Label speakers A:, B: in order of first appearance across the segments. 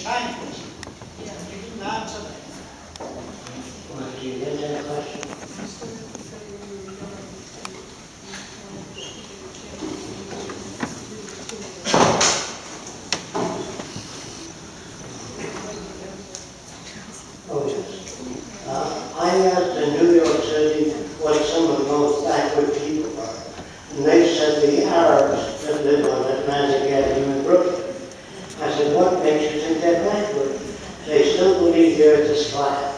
A: Chinese. You didn't answer that.
B: Well, do you get that question? Oh, yes. I asked in New York City what some of the most backward people are. And they said the Arabs that live on Atlantic Avenue in Brooklyn. I said, what makes you think they're backward? They still believe the earth is flat.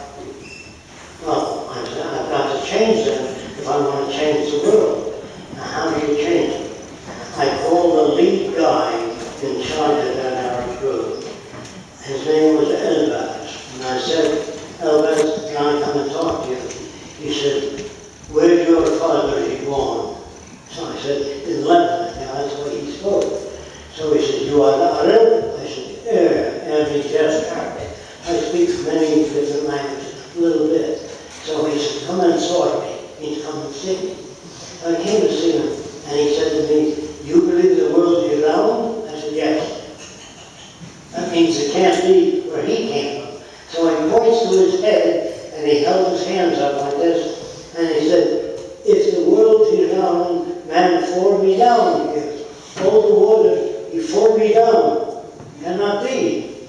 B: Well, I said, I've got to change them if I want to change the world. Now, how do you change them? I called the lead guy in charge of that Arab group. His name was Elbaz. And I said, Elbaz, can I come and talk to you? He said, where's your father born? So I said, in Lebanon. Now, that's what he spoke. So he said, you are Arab? I said, every just I speak many different languages, a little bit. So he said, come and sort me. He's come and see me. So I came to see him, and he said to me, you believe the world is round? I said, yes. That means it can't be where he came from. So he points to his head, and he held his hands up like this, and he said, if the world is round, man pour me down here. All the water, he pour me down. Cannot be.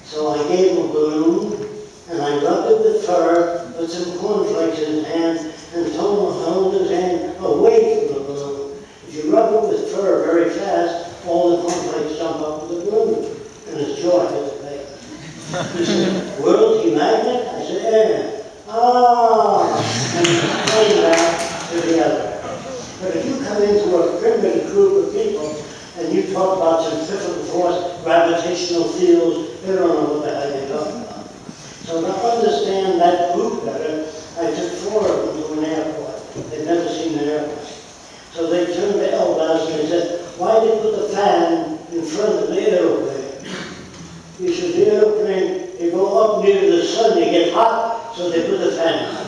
B: So I gave him a balloon, and I rubbed it with fur, put some cornflakes in his hand, and told him to hold his hand away from the balloon. If you rub it with fur very fast, all the cornflakes jump up to the balloon, and his jaw hit the paper. He said, world, he magnet? I said, and he explained that to the other. But if you come into a primitive group of people, and you talk about centrifugal force, gravitational fields, they don't know what the hell you're talking about. So to understand that group better, I took 4 of them to an airport. They'd never seen an airplane. So they turned to Elbaz and they said, why did you put the fan in front of the airplane? He said, the airplane, you go up near the sun, you get hot, so they put the fan on.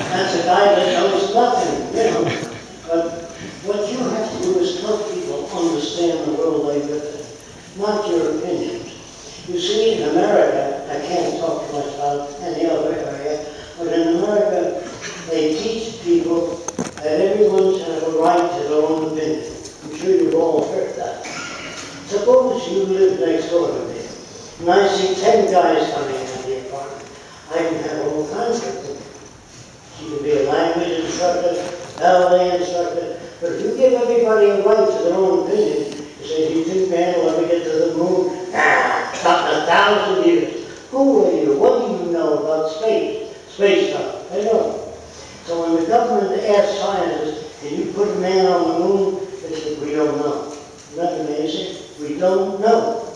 B: That's a guy that knows nothing, you know. But what you have to do is help people understand the world they live in, not your opinions. You see, in America, I can't talk too much about any other area, but in America, they teach people that everyone should have a right to their own opinion. I'm sure you've all heard that. Suppose you live next door to me, and I see 10 guys coming out of the apartment. I can have a whole conflict with them. You can be a language instructor, ballet instructor, but if you give everybody a right to their own opinion, you say, do you think man will ever get to the moon? Not in 1,000 years. Who are you? What do you know about space? Space stuff. They don't. So when the government asks scientists, can you put a man on the moon? They say, we don't know. Isn't that amazing? We don't know.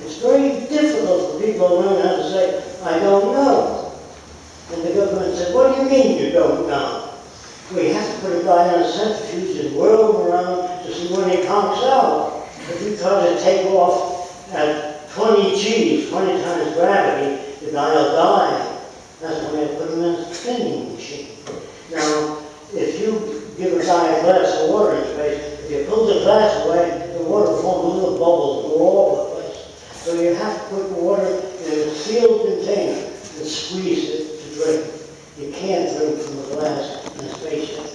B: It's very difficult for people to learn how to say, I don't know. And the government said, what do you mean you don't know? We have to put a guy on a centrifuge and whirl him around to see when he conks out. If you try to take off at 20 G's, 20 times gravity, the guy will die. That's when they put him in a spinning machine. Now, if you give a guy a glass of water in space, if you pull the glass away, the water forms little bubbles all over the place. So you have to put the water in a sealed container and squeeze it to drink. You can't drink from the glass in a spaceship.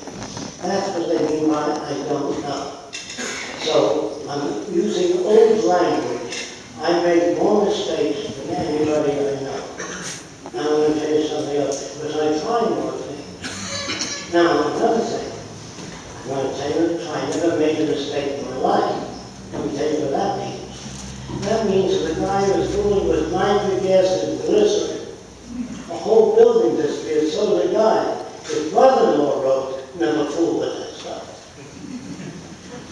B: That's what they mean by I don't know. So I'm using old language. I make more mistakes than anybody I know. Now I'm going to tell you something else, because I try more things. Now another thing, I'm going to tell you, I never made a mistake in my life. Let me tell you what that means. That means that the guy was fooling with nitric acid and glycerin. The whole building disappeared, so did the guy. His brother-in-law wrote, never fool with that stuff.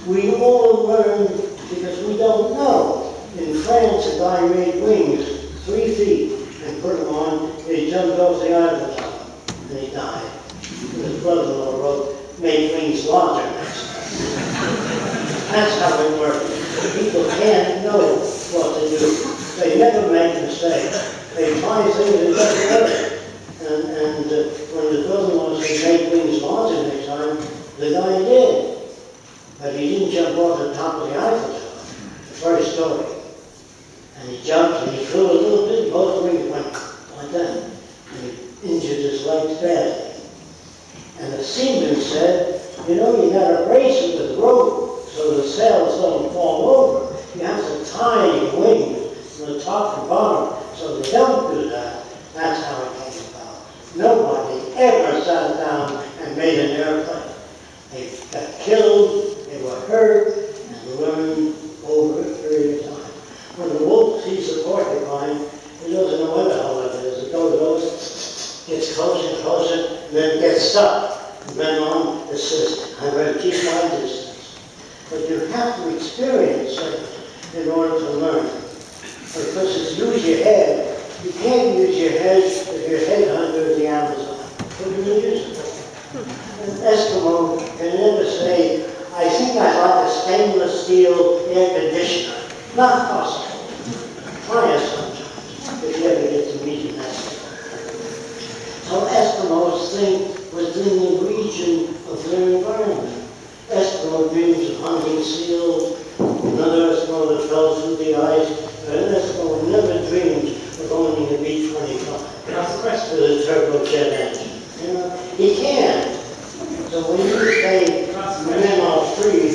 B: We all learn because we don't know. In France, a guy made wings 3 feet and put them on, and he jumped off the Eiffel Tower, and he died. And his brother-in-law wrote, make wings larger next time. That's how it works. People can't know what to do. They never make mistakes. They try things that doesn't work. And when the brother-in-law said make wings larger next time, the guy did. But he didn't jump off the top of the Eiffel Tower, the first story. And he jumped and he threw a little bit, both wings went like that. And he injured his legs badly. And the seaman said, you know, you got to brace it with rope so the sails don't fall over. You have to tie your wings from the top to bottom so they don't do that. That's how it came about. Nobody ever sat down and made an airplane. They got killed, they were hurt, and learned over a period of time. When the wolf sees the porcupine, he doesn't know what the hell it is. It goes, gets closer and closer, and then gets stuck. And then on, it says, I'm going to keep my distance. But you have to experience it in order to learn. Because it's use your head. You can't use your head if your head under the Amazon. What do you use it for? An Eskimo can never say, I think I like a stainless steel air conditioner. Not possible. Try it sometimes, if you ever get to meet an Eskimo. So Eskimos think within the region of their environment. Eskimo dreams of hunting seals, another Eskimo that fell through the ice, an Eskimo never dreams of owning a B-25.
A: That's the question.
B: With a turbojet engine. You know, he can. So when you say men are free,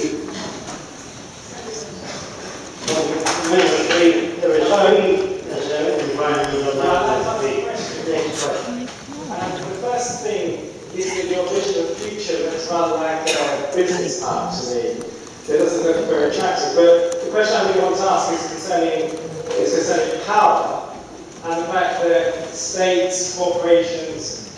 B: men are free, there is free as an environment of life. Next question.
A: The first thing is that your vision of the future looks rather like a business art to me. It doesn't look very attractive. But the question I really want to ask is concerning power and the fact that states, corporations,